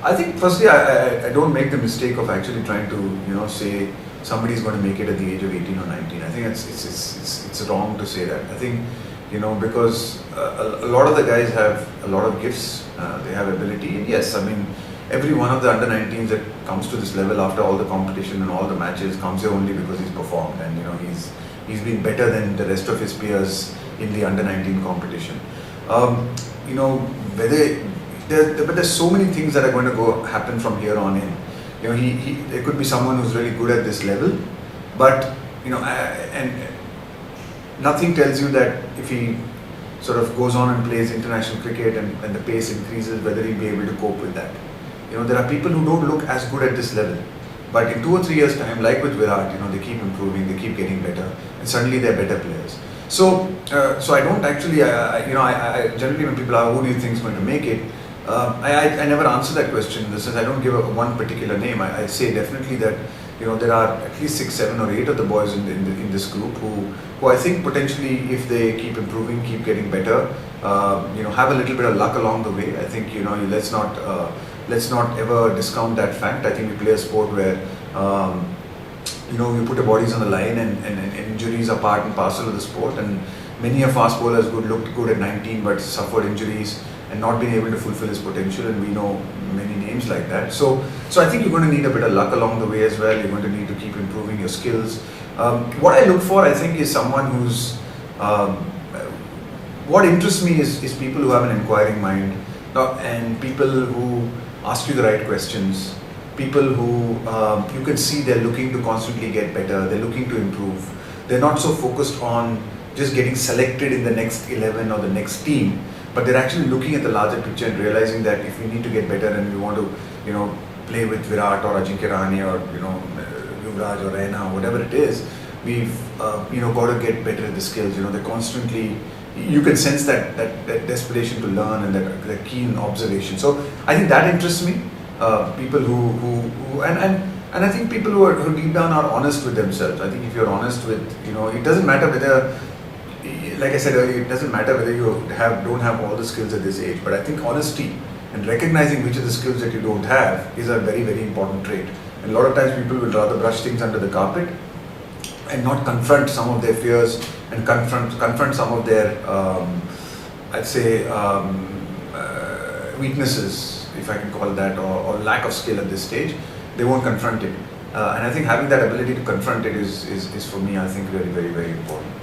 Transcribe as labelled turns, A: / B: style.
A: I think firstly, I don't make the mistake of actually trying to, say somebody's going to make it at the age of 18 or 19. I think it's wrong to say that. I think, because a lot of the guys have a lot of gifts, they have ability. And yes, I mean, every one of the under 19s that comes to this level after all the competition and all the matches comes here only because he's performed, and he's been better than the rest of his peers in the under 19 competition. Whether but there's so many things that are going to happen from here on in. There could be someone who's really good at this level, but and nothing tells you that if he sort of goes on and plays international cricket and the pace increases, whether he'll be able to cope with that. There are people who don't look as good at this level, but in 2 or 3 years' time, like with Virat, they keep improving, they keep getting better, and suddenly they're better players. So I don't actually, I generally when people ask who do you think is going to make it, I never answer that question in the sense I don't give one particular name. I say definitely that there are at least 6, 7 or 8 of the boys in this group who I think potentially, if they keep improving, keep getting better, have a little bit of luck along the way. I think let's not ever discount that fact. I think we play a sport where you put your bodies on the line, and injuries are part and parcel of the sport. And many a fast bowler looked good at 19 but suffered injuries and not been able to fulfill his potential, and we know many names like that. So I think you're going to need a bit of luck along the way as well. You're going to need to keep improving your skills. What I look for, I think, is someone who's what interests me is people who have an inquiring mind, and people who ask you the right questions, people who you can see they're looking to constantly get better, they're looking to improve. They're not so focused on just getting selected in the next 11 or the next team, but they're actually looking at the larger picture and realizing that if we need to get better and we want to, play with Virat or Ajinkya Rahane or, Yuvraj or Raina or whatever it is, we've, got to get better at the skills. They're constantly, you can sense that desperation to learn and that keen observation. So I think that interests me. People who and I think people who deep down are honest with themselves. I think if you're honest with, it doesn't matter whether, like I said earlier, it doesn't matter whether you don't have all the skills at this age, but I think honesty and recognizing which of the skills that you don't have is a very, very important trait. And a lot of times people will rather brush things under the carpet and not confront some of their fears and confront some of their, I'd say, weaknesses, if I can call it that, or lack of skill at this stage. They won't confront it. And I think having that ability to confront it is for me, I think, very, very, very important.